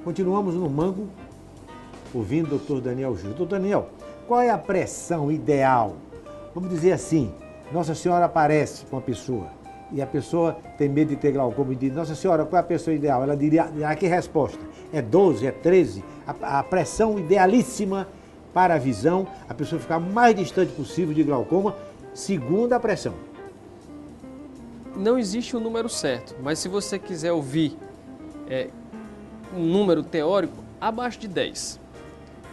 Continuamos no Mango, ouvindo o Dr. Daniel Júlio. Dr. Daniel, qual é a pressão ideal? Vamos dizer assim, Nossa Senhora aparece com uma pessoa e a pessoa tem medo de ter glaucoma e diz, Nossa Senhora, qual é a pressão ideal? Ela dirá que resposta? É 12, é 13? A pressão idealíssima para a visão, a pessoa ficar o mais distante possível de glaucoma, segundo a pressão. Não existe um número certo, mas se você quiser ouvir um número teórico, abaixo de 10.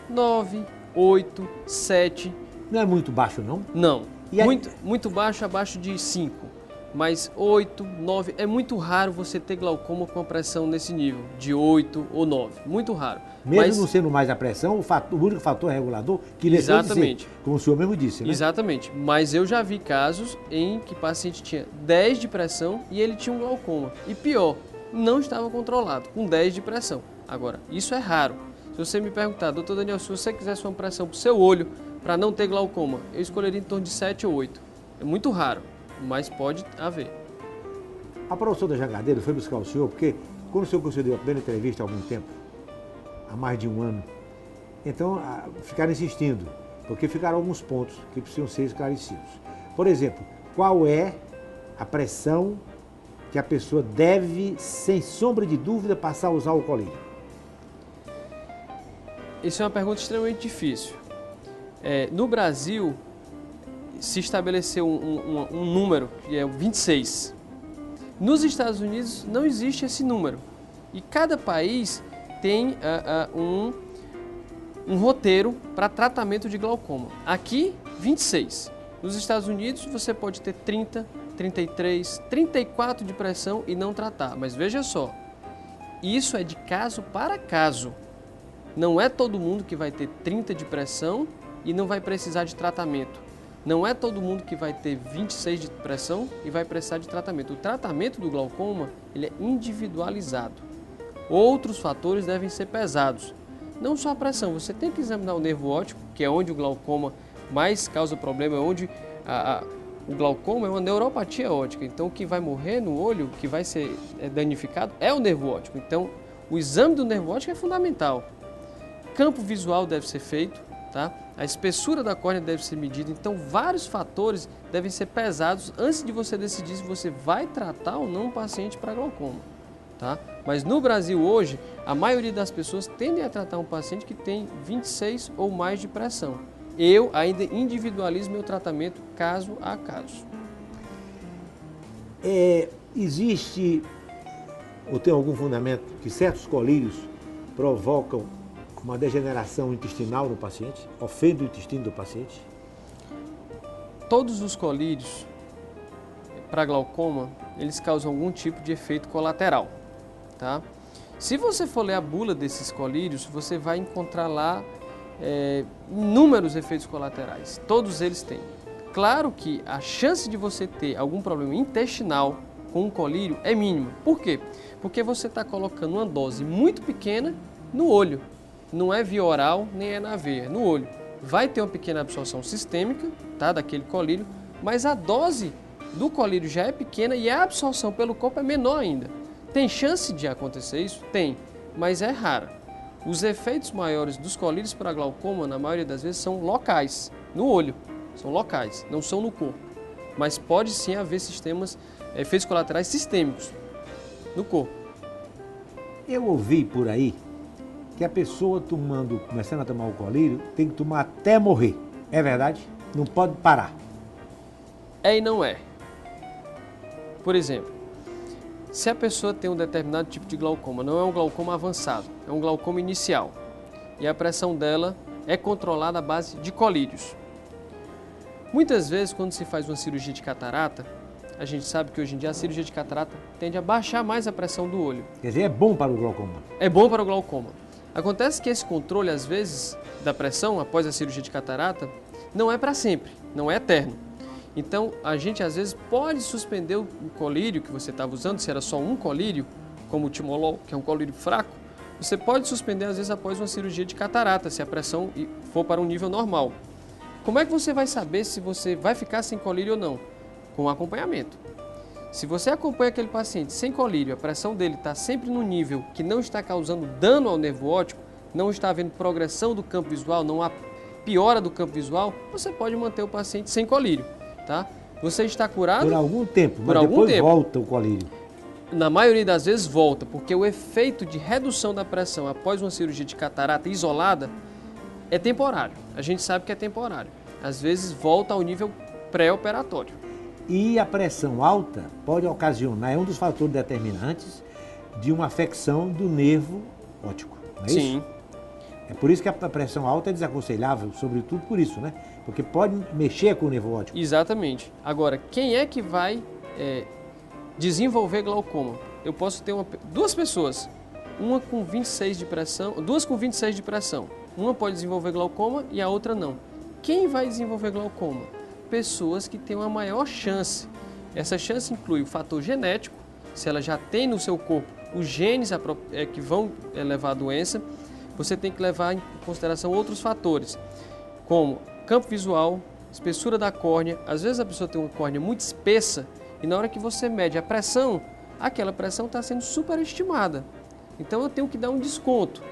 9, 8, 7. Não é muito baixo, não? Não. E aí? Muito baixo, abaixo de 5. Mas 8, 9, é muito raro você ter glaucoma com a pressão nesse nível, de 8 ou 9. Muito raro. Mesmo não sendo mais a pressão, o único fator regulador que deixou exatamente. De ser, como o senhor mesmo disse, né? Exatamente. Mas eu já vi casos em que o paciente tinha 10 de pressão e ele tinha um glaucoma. E pior, não estava controlado, com 10 de pressão. Agora, isso é raro. Se você me perguntar, doutor Daniel, se você quisesse uma pressão para o seu olho para não ter glaucoma, eu escolheria em torno de 7 ou 8. É muito raro, mas pode haver. A professora Jangadeiro foi buscar o senhor, porque quando o senhor concedeu a primeira entrevista há algum tempo, há mais de um ano, então ficaram insistindo, porque ficaram alguns pontos que precisam ser esclarecidos. Por exemplo, qual é a pressão que a pessoa deve, sem sombra de dúvida, passar a usar o colírio? Isso é uma pergunta extremamente difícil. No Brasil, se estabeleceu um número, que é o 26. Nos Estados Unidos não existe esse número. E cada país tem um roteiro para tratamento de glaucoma. Aqui, 26. Nos Estados Unidos, você pode ter 30, 33, 34 de pressão e não tratar. Mas veja só, isso é de caso para caso. Não é todo mundo que vai ter 30 de pressão e não vai precisar de tratamento. Não é todo mundo que vai ter 26 de pressão e vai precisar de tratamento. O tratamento do glaucoma, ele é individualizado. Outros fatores devem ser pesados. Não só a pressão, você tem que examinar o nervo óptico, que é onde o glaucoma mais causa problema, é onde o glaucoma é uma neuropatia óptica. Então, o que vai morrer no olho, o que vai ser danificado, é o nervo óptico. Então, o exame do nervo óptico é fundamental. Campo visual deve ser feito, tá? A espessura da córnea deve ser medida. Então, vários fatores devem ser pesados antes de você decidir se você vai tratar ou não um paciente para glaucoma, tá? Mas no Brasil hoje, a maioria das pessoas tendem a tratar um paciente que tem 26 ou mais de pressão. Eu ainda individualizo meu tratamento caso a caso. Existe ou tem algum fundamento que certos colírios provocam uma degeneração intestinal no paciente? Ofende o intestino do paciente? Todos os colírios para glaucoma, eles causam algum tipo de efeito colateral, tá? Se você for ler a bula desses colírios, você vai encontrar lá inúmeros efeitos colaterais. Todos eles têm. Claro que a chance de você ter algum problema intestinal com um colírio é mínima. Por quê? Porque você está colocando uma dose muito pequena no olho. Não é via oral, nem é na veia, no olho. Vai ter uma pequena absorção sistêmica, tá, daquele colírio, mas a dose do colírio já é pequena e a absorção pelo corpo é menor ainda. Tem chance de acontecer isso? Tem, mas é rara. Os efeitos maiores dos colírios para glaucoma, na maioria das vezes, são locais, no olho. São locais, não são no corpo. Mas pode sim haver efeitos colaterais sistêmicos no corpo. Eu ouvi por aí que a pessoa começando a tomar o colírio, tem que tomar até morrer. É verdade? Não pode parar. É e não é. Por exemplo, se a pessoa tem um determinado tipo de glaucoma, não é um glaucoma avançado, é um glaucoma inicial, e a pressão dela é controlada à base de colírios. Muitas vezes, quando se faz uma cirurgia de catarata, a gente sabe que hoje em dia a cirurgia de catarata tende a baixar mais a pressão do olho. Quer dizer, é bom para o glaucoma. É bom para o glaucoma. Acontece que esse controle, às vezes, da pressão após a cirurgia de catarata, não é para sempre, não é eterno. Então, a gente às vezes pode suspender o colírio que você estava usando, se era só um colírio, como o timolol, que é um colírio fraco, você pode suspender às vezes após uma cirurgia de catarata, se a pressão for para um nível normal. Como é que você vai saber se você vai ficar sem colírio ou não? Com acompanhamento. Se você acompanha aquele paciente sem colírio, a pressão dele está sempre no nível que não está causando dano ao nervo óptico, não está havendo progressão do campo visual, não há piora do campo visual, você pode manter o paciente sem colírio, tá? Você está curado? Por algum tempo, por mas algum depois tempo. volta o colírio. Na maioria das vezes volta, porque o efeito de redução da pressão após uma cirurgia de catarata isolada é temporário. A gente sabe que é temporário. Às vezes volta ao nível pré-operatório. E a pressão alta pode ocasionar, é um dos fatores determinantes de uma afecção do nervo óptico, não é isso? Sim. É por isso que a pressão alta é desaconselhável, sobretudo por isso, né? Porque pode mexer com o nervo óptico. Exatamente. Agora, quem é que vai desenvolver glaucoma? Eu posso ter duas pessoas, uma com 26 de pressão, duas com 26 de pressão. Uma pode desenvolver glaucoma e a outra não. Quem vai desenvolver glaucoma? Pessoas que têm uma maior chance. Essa chance inclui o fator genético, se ela já tem no seu corpo os genes que vão levar a doença. Você tem que levar em consideração outros fatores, como campo visual, espessura da córnea. Às vezes a pessoa tem uma córnea muito espessa e na hora que você mede a pressão, aquela pressão está sendo superestimada. Então eu tenho que dar um desconto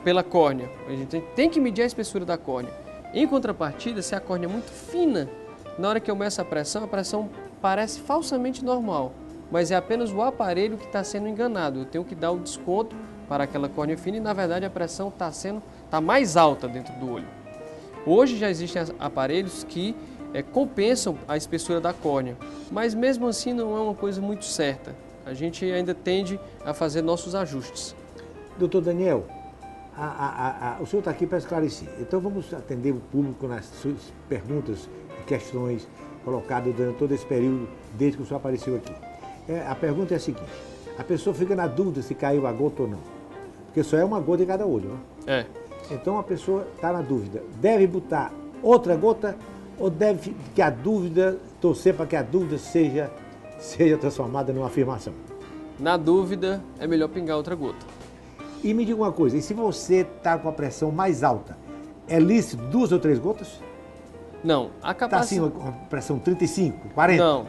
pela córnea. A gente tem que medir a espessura da córnea. Em contrapartida, se a córnea é muito fina, na hora que eu meço a pressão parece falsamente normal, mas é apenas o aparelho que está sendo enganado. Eu tenho que dar o desconto para aquela córnea fina e, na verdade, a pressão está mais alta dentro do olho. Hoje já existem aparelhos que compensam a espessura da córnea, mas mesmo assim não é uma coisa muito certa. A gente ainda tende a fazer nossos ajustes. Doutor Daniel, o senhor está aqui para esclarecer. Então vamos atender o público nas suas perguntas e questões colocadas durante todo esse período, desde que o senhor apareceu aqui. A pergunta é a seguinte: a pessoa fica na dúvida se caiu a gota ou não. Porque só é uma gota em cada olho, né? Então a pessoa está na dúvida. Deve botar outra gota ou deve torcer para que a dúvida seja transformada numa afirmação? Na dúvida, é melhor pingar outra gota. E me diga uma coisa, e se você está com a pressão mais alta, é lícito 2 ou 3 gotas? Não. A capacidade... Está assim, com a pressão 35, 40? Não.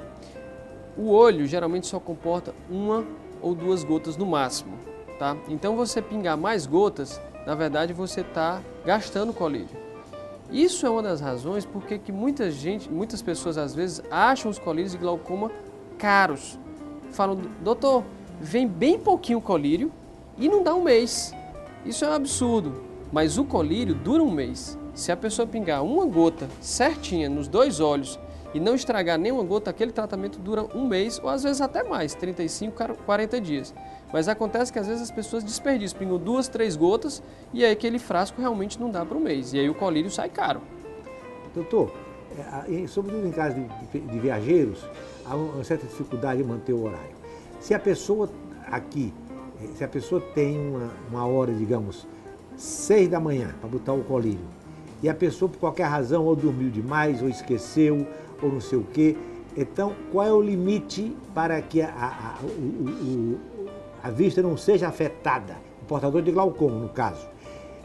O olho geralmente só comporta 1 ou 2 gotas no máximo, tá? Então você pingar mais gotas, na verdade você está gastando colírio. Isso é uma das razões porque que muitas pessoas às vezes acham os colírios de glaucoma caros. Falam, doutor, vem bem pouquinho colírio e não dá um mês. Isso é um absurdo, mas o colírio dura um mês. Se a pessoa pingar uma gota certinha nos 2 olhos e não estragar nenhuma gota, aquele tratamento dura um mês ou às vezes até mais, 35, 40 dias. Mas acontece que às vezes as pessoas desperdiçam, pingam 2, 3 gotas e aí aquele frasco realmente não dá para um mês. E aí o colírio sai caro. Doutor, sobretudo em caso de viajeiros, há uma certa dificuldade em manter o horário. Se a pessoa tem uma hora, digamos, 6 da manhã para botar o colírio, e a pessoa por qualquer razão ou dormiu demais, ou esqueceu, ou não sei o quê, então qual é o limite para que a vista não seja afetada? O portador de glaucoma, no caso.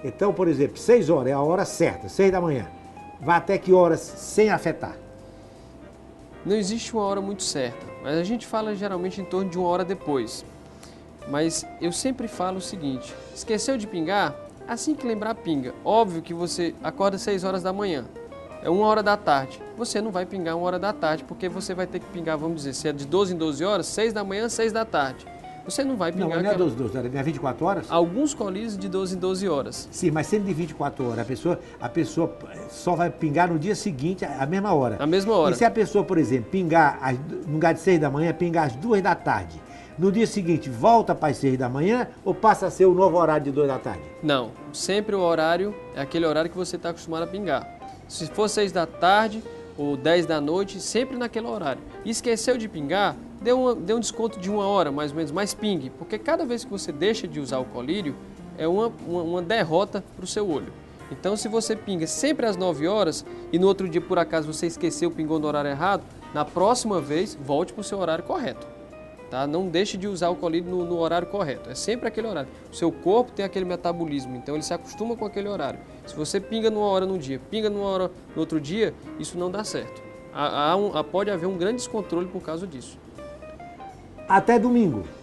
Então, por exemplo, 6 horas é a hora certa, 6 da manhã. Vai até que horas sem afetar? Não existe uma hora muito certa, mas a gente fala geralmente em torno de 1 hora depois. Mas eu sempre falo o seguinte, esqueceu de pingar? Assim que lembrar, pinga. Óbvio que você acorda 6 horas da manhã, é 1 hora da tarde. Você não vai pingar 1 hora da tarde, porque você vai ter que pingar, vamos dizer, se é de 12 em 12 horas, 6 da manhã, 6 da tarde. Você não vai pingar... Não é 12 horas, é 24 horas? Alguns colírios de 12 em 12 horas. Sim, mas sempre de 24 horas. A pessoa só vai pingar no dia seguinte, à mesma hora. À mesma hora. E se a pessoa, por exemplo, pingar no lugar de 6 da manhã, pingar às 2 da tarde, no dia seguinte volta para as 6 da manhã ou passa a ser o novo horário de 2 da tarde? Não, sempre o horário é aquele horário que você está acostumado a pingar. Se for 6 da tarde ou 10 da noite, sempre naquele horário. E esqueceu de pingar, dê um desconto de 1 hora, mais ou menos, mais pingue. Porque cada vez que você deixa de usar o colírio, é uma derrota para o seu olho. Então, se você pinga sempre às 9 horas e no outro dia, por acaso, você esqueceu, pingou no horário errado, na próxima vez, volte para o seu horário correto. Tá? Não deixe de usar o colírio no horário correto, é sempre aquele horário. O seu corpo tem aquele metabolismo, então ele se acostuma com aquele horário. Se você pinga numa hora num dia, pinga numa hora no outro dia, isso não dá certo. Pode haver um grande descontrole por causa disso. Até domingo.